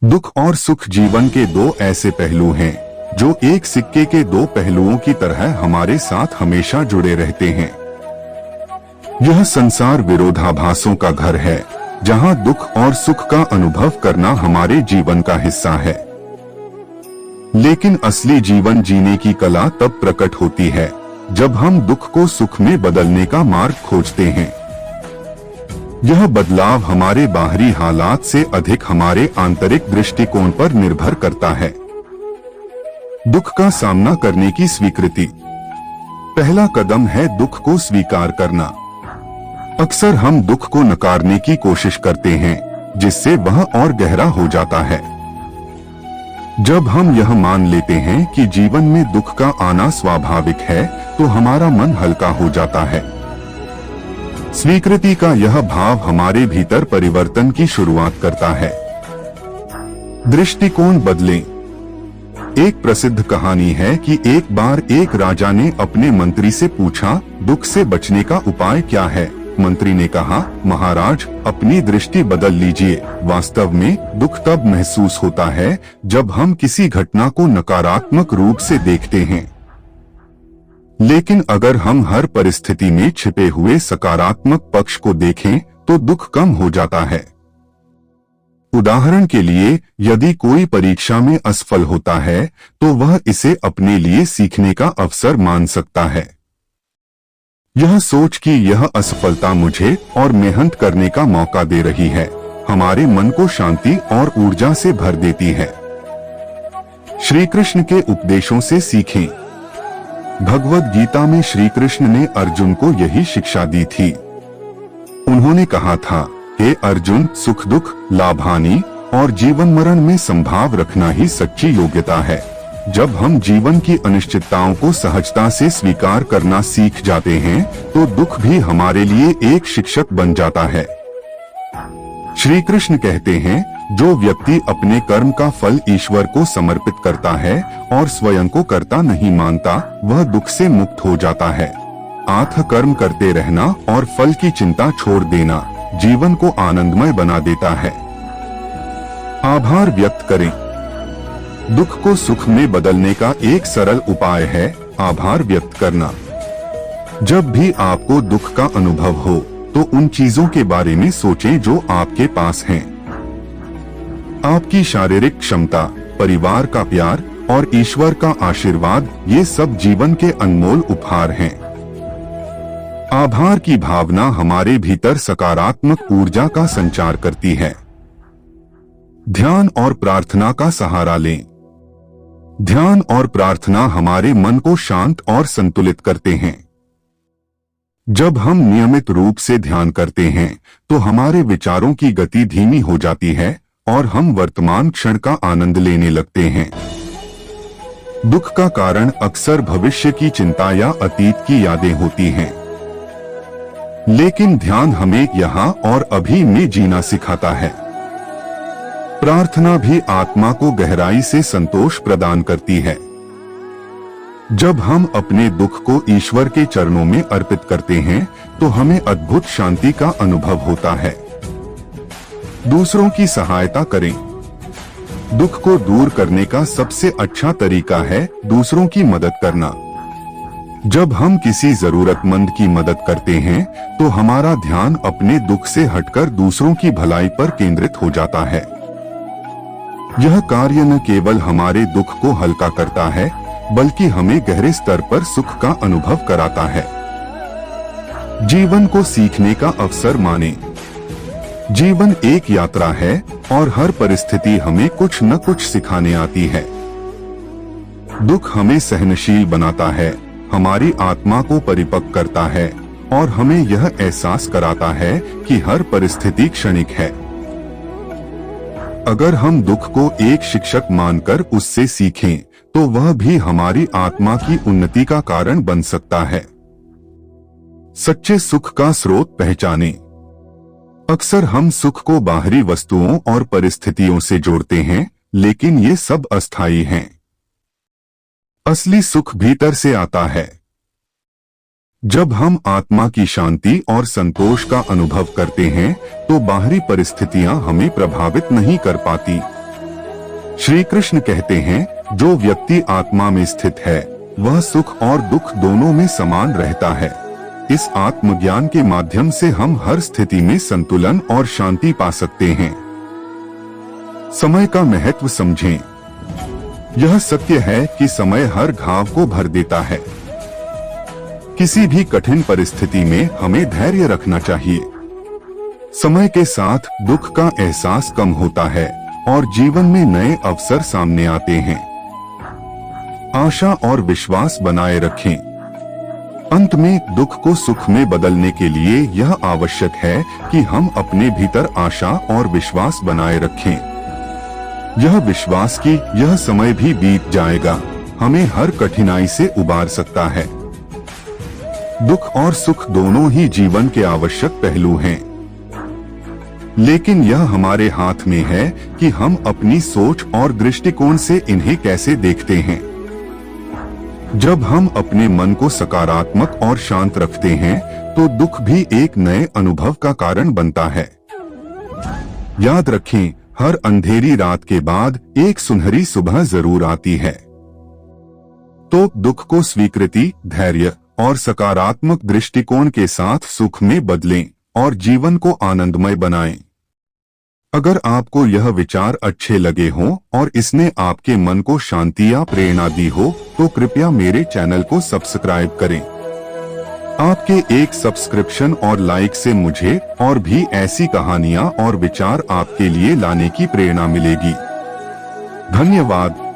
दुख और सुख जीवन के दो ऐसे पहलू हैं जो एक सिक्के के दो पहलुओं की तरह हमारे साथ हमेशा जुड़े रहते हैं। यह संसार विरोधाभासों का घर है, जहां दुख और सुख का अनुभव करना हमारे जीवन का हिस्सा है। लेकिन असली जीवन जीने की कला तब प्रकट होती है जब हम दुख को सुख में बदलने का मार्ग खोजते हैं। यह बदलाव हमारे बाहरी हालात से अधिक हमारे आंतरिक दृष्टिकोण पर निर्भर करता है। दुख का सामना करने की स्वीकृति। पहला कदम है दुख को स्वीकार करना। अक्सर हम दुख को नकारने की कोशिश करते हैं, जिससे वह और गहरा हो जाता है। जब हम यह मान लेते हैं कि जीवन में दुख का आना स्वाभाविक है, तो हमारा मन हल्का हो जाता है। स्वीकृति का यह भाव हमारे भीतर परिवर्तन की शुरुआत करता है। दृष्टिकोण बदलें। एक प्रसिद्ध कहानी है कि एक बार एक राजा ने अपने मंत्री से पूछा, दुख से बचने का उपाय क्या है? मंत्री ने कहा, महाराज, अपनी दृष्टि बदल लीजिए। वास्तव में दुख तब महसूस होता है जब हम किसी घटना को नकारात्मक रूप से देखते हैं। लेकिन अगर हम हर परिस्थिति में छिपे हुए सकारात्मक पक्ष को देखें, तो दुख कम हो जाता है। उदाहरण के लिए, यदि कोई परीक्षा में असफल होता है, तो वह इसे अपने लिए सीखने का अवसर मान सकता है। यह सोच कि यह असफलता मुझे और मेहनत करने का मौका दे रही है, हमारे मन को शांति और ऊर्जा से भर देती है। श्री कृष्ण के उपदेशों से सीखें। भगवद गीता में श्री कृष्ण ने अर्जुन को यही शिक्षा दी थी। उन्होंने कहा था, हे अर्जुन, सुख दुख, लाभ हानि और जीवन मरण में संभाव रखना ही सच्ची योग्यता है। जब हम जीवन की अनिश्चितताओं को सहजता से स्वीकार करना सीख जाते हैं, तो दुख भी हमारे लिए एक शिक्षक बन जाता है। श्री कृष्ण कहते हैं, जो व्यक्ति अपने कर्म का फल ईश्वर को समर्पित करता है और स्वयं को कर्ता नहीं मानता, वह दुख से मुक्त हो जाता है। आत्म कर्म करते रहना और फल की चिंता छोड़ देना जीवन को आनंदमय बना देता है। आभार व्यक्त करें। दुख को सुख में बदलने का एक सरल उपाय है आभार व्यक्त करना। जब भी आपको दुख का अनुभव हो, तो उन चीजों के बारे में सोचें जो आपके पास हैं। आपकी शारीरिक क्षमता, परिवार का प्यार और ईश्वर का आशीर्वाद, ये सब जीवन के अनमोल उपहार हैं। आभार की भावना हमारे भीतर सकारात्मक ऊर्जा का संचार करती है। ध्यान और प्रार्थना का सहारा लें। ध्यान और प्रार्थना हमारे मन को शांत और संतुलित करते हैं। जब हम नियमित रूप से ध्यान करते हैं, तो हमारे विचारों की गति धीमी हो जाती है और हम वर्तमान क्षण का आनंद लेने लगते हैं। दुख का कारण अक्सर भविष्य की चिंता या अतीत की यादें होती हैं। लेकिन ध्यान हमें यहाँ और अभी में जीना सिखाता है। प्रार्थना भी आत्मा को गहराई से संतोष प्रदान करती है। जब हम अपने दुख को ईश्वर के चरणों में अर्पित करते हैं, तो हमें अद्भुत शांति का अनुभव होता है। दूसरों की सहायता करें। दुख को दूर करने का सबसे अच्छा तरीका है दूसरों की मदद करना। जब हम किसी जरूरतमंद की मदद करते हैं, तो हमारा ध्यान अपने दुख से हटकर दूसरों की भलाई पर केंद्रित हो जाता है। यह कार्य न केवल हमारे दुख को हल्का करता है, बल्कि हमें गहरे स्तर पर सुख का अनुभव कराता है। जीवन को सीखने का अवसर मानें। जीवन एक यात्रा है और हर परिस्थिति हमें कुछ न कुछ सिखाने आती है। दुख हमें सहनशील बनाता है, हमारी आत्मा को परिपक्व करता है और हमें यह एहसास कराता है कि हर परिस्थिति क्षणिक है। अगर हम दुख को एक शिक्षक मानकर उससे सीखें, तो वह भी हमारी आत्मा की उन्नति का कारण बन सकता है। सच्चे सुख का स्रोत पहचानें। अक्सर हम सुख को बाहरी वस्तुओं और परिस्थितियों से जोड़ते हैं, लेकिन ये सब अस्थायी हैं। असली सुख भीतर से आता है। जब हम आत्मा की शांति और संतोष का अनुभव करते हैं, तो बाहरी परिस्थितियां हमें प्रभावित नहीं कर पाती। श्री कृष्ण कहते हैं, जो व्यक्ति आत्मा में स्थित है वह सुख और दुख दोनों में समान रहता है। इस आत्मज्ञान के माध्यम से हम हर स्थिति में संतुलन और शांति पा सकते हैं। समय का महत्व समझें। यह सत्य है कि समय हर घाव को भर देता है। किसी भी कठिन परिस्थिति में हमें धैर्य रखना चाहिए। समय के साथ दुख का एहसास कम होता है और जीवन में नए अवसर सामने आते हैं। आशा और विश्वास बनाए रखें। अंत में दुख को सुख में बदलने के लिए यह आवश्यक है कि हम अपने भीतर आशा और विश्वास बनाए रखें। यह विश्वास कि यह समय भी बीत जाएगा हमें हर कठिनाई से उबार सकता है। दुख और सुख दोनों ही जीवन के आवश्यक पहलू हैं, लेकिन यह हमारे हाथ में है कि हम अपनी सोच और दृष्टिकोण से इन्हें कैसे देखते हैं। जब हम अपने मन को सकारात्मक और शांत रखते हैं तो दुख भी एक नए अनुभव का कारण बनता है। याद रखें, हर अंधेरी रात के बाद एक सुनहरी सुबह जरूर आती है। तो दुख को स्वीकृति, धैर्य और सकारात्मक दृष्टिकोण के साथ सुख में बदलें और जीवन को आनंदमय बनाएं। अगर आपको यह विचार अच्छे लगे हों और इसने आपके मन को शांति या प्रेरणा दी हो तो कृपया मेरे चैनल को सब्सक्राइब करें। आपके एक सब्सक्रिप्शन और लाइक से मुझे और भी ऐसी कहानियां और विचार आपके लिए लाने की प्रेरणा मिलेगी। धन्यवाद।